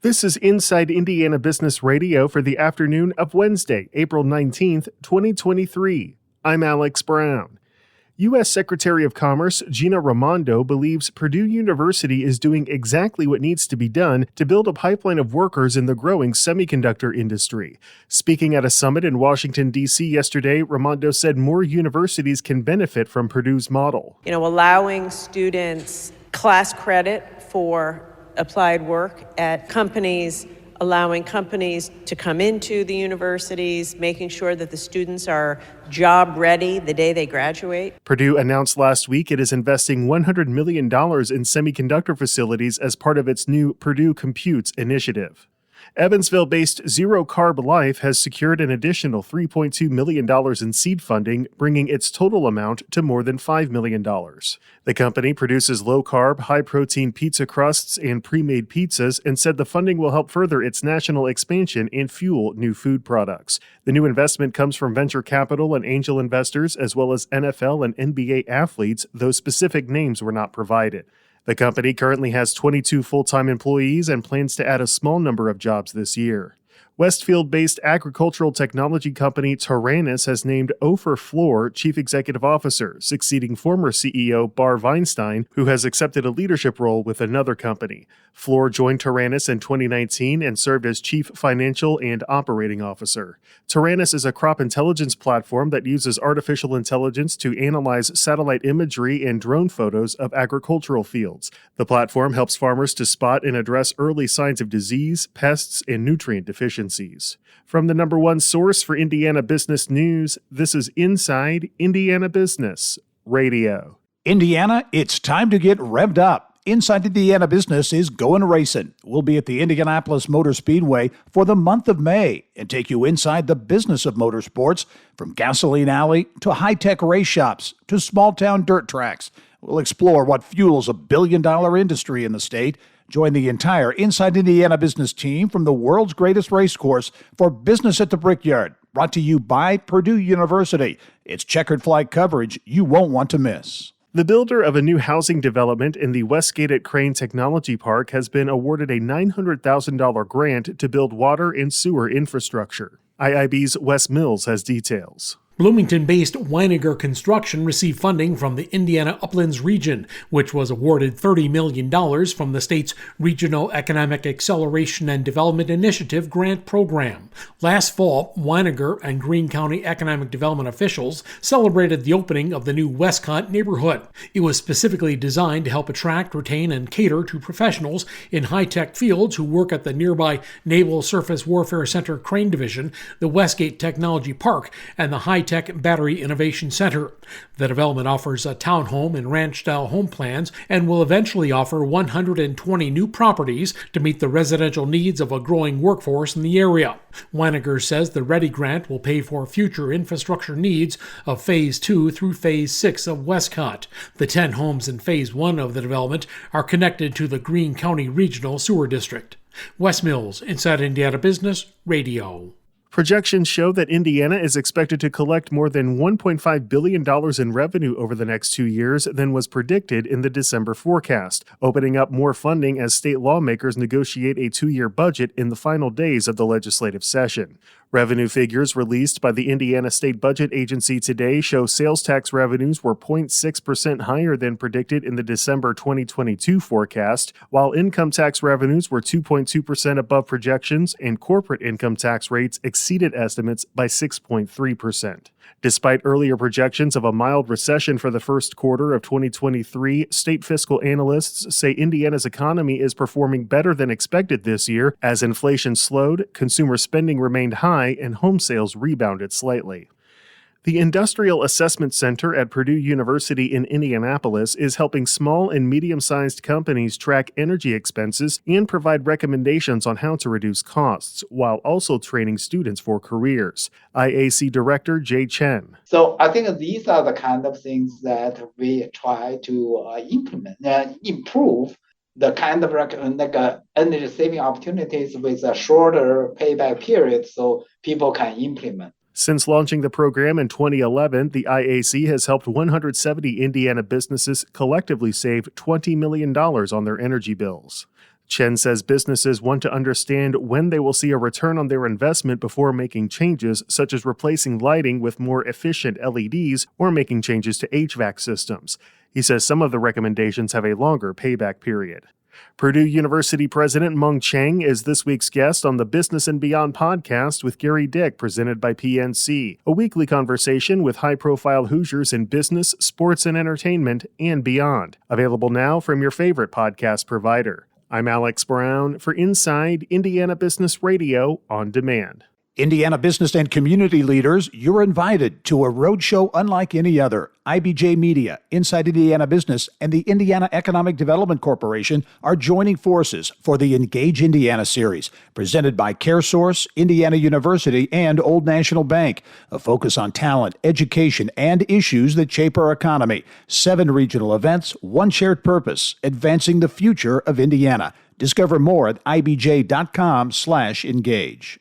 This is Inside Indiana Business Radio for the afternoon of Wednesday, April 19th, 2023. I'm Alex Brown. U.S. Secretary of Commerce Gina Raimondo believes Purdue University is doing exactly what needs to be done to build a pipeline of workers in the growing semiconductor industry. Speaking at a summit in Washington, D.C. yesterday, Raimondo said more universities can benefit from Purdue's model. Allowing students class credit for applied work at companies, allowing companies to come into the universities, making sure that the students are job ready the day they graduate. Purdue announced last week it is investing $100 million in semiconductor facilities as part of its new Purdue Computes initiative. Evansville-based Zero Carb Life has secured an additional $3.2 million in seed funding, bringing its total amount to more than $5 million. The company produces low-carb, high-protein pizza crusts and pre-made pizzas and said the funding will help further its national expansion and fuel new food products. The new investment comes from venture capital and angel investors, as well as NFL and NBA athletes, though specific names were not provided. The company currently has 22 full-time employees and plans to add a small number of jobs this year. Westfield-based agricultural technology company Taranis has named Ofer Floor Chief Executive Officer, succeeding former CEO Bar Weinstein, who has accepted a leadership role with another company. Floor joined Taranis in 2019 and served as Chief Financial and Operating Officer. Taranis is a crop intelligence platform that uses artificial intelligence to analyze satellite imagery and drone photos of agricultural fields. The platform helps farmers to spot and address early signs of disease, pests, and nutrient deficiencies. From the number one source for Indiana business news, this is Inside Indiana Business Radio. Indiana, it's time to get revved up. Inside Indiana Business is going racing. We'll be at the Indianapolis Motor Speedway for the month of May and take you inside the business of motorsports, from gasoline alley to high-tech race shops to small-town dirt tracks. We'll explore what fuels a billion-dollar industry in the state. Join the entire Inside Indiana Business team from the world's greatest race course for Business at the Brickyard, brought to you by Purdue University. It's checkered flag coverage you won't want to miss. The builder of a new housing development in the Westgate at Crane Technology Park has been awarded a $900,000 grant to build water and sewer infrastructure. IIB's Wes Mills has details. Bloomington-based Weininger Construction received funding from the Indiana Uplands region, which was awarded $30 million from the state's Regional Economic Acceleration and Development Initiative grant program. Last fall, Weininger and Greene County economic development officials celebrated the opening of the new Westcott neighborhood. It was specifically designed to help attract, retain, and cater to professionals in high-tech fields who work at the nearby Naval Surface Warfare Center Crane Division, the Westgate Technology Park, and the High-Tech Battery Innovation Center. The development offers a townhome and ranch-style home plans and will eventually offer 120 new properties to meet the residential needs of a growing workforce in the area. Weininger says the READY grant will pay for future infrastructure needs of Phase 2 through Phase 6 of Westcott. The 10 homes in Phase 1 of the development are connected to the Greene County Regional Sewer District. Wes Mills, Inside Indiana Business Radio. Projections show that Indiana is expected to collect more than $1.5 billion in revenue over the next 2 years than was predicted in the December forecast, opening up more funding as state lawmakers negotiate a 2-year budget in the final days of the legislative session. Revenue figures released by the Indiana State Budget Agency today show sales tax revenues were 0.6% higher than predicted in the December 2022 forecast, while income tax revenues were 2.2% above projections and corporate income tax rates exceeded estimates by 6.3%. Despite earlier projections of a mild recession for the first quarter of 2023, state fiscal analysts say Indiana's economy is performing better than expected this year as inflation slowed, consumer spending remained high, and home sales rebounded slightly. The Industrial Assessment Center at Purdue University in Indianapolis is helping small and medium-sized companies track energy expenses and provide recommendations on how to reduce costs, while also training students for careers. IAC Director Jay Chen. So I think these are the kind of things that we try to implement and improve the kind of energy saving opportunities with a shorter payback period so people can implement. Since launching the program in 2011, the IAC has helped 170 Indiana businesses collectively save $20 million on their energy bills. Chen says businesses want to understand when they will see a return on their investment before making changes, such as replacing lighting with more efficient LEDs or making changes to HVAC systems. He says some of the recommendations have a longer payback period. Purdue University President Meng Chang is this week's guest on the Business and Beyond podcast with Gary Dick, presented by PNC, a weekly conversation with high-profile Hoosiers in business, sports, and entertainment, and beyond. Available now from your favorite podcast provider. I'm Alex Brown for Inside Indiana Business Radio on Demand. Indiana business and community leaders, you're invited to a roadshow unlike any other. IBJ Media, Inside Indiana Business, and the Indiana Economic Development Corporation are joining forces for the Engage Indiana series, presented by CareSource, Indiana University, and Old National Bank. A focus on talent, education, and issues that shape our economy. 7 regional events, 1 shared purpose, advancing the future of Indiana. Discover more at ibj.com/engage.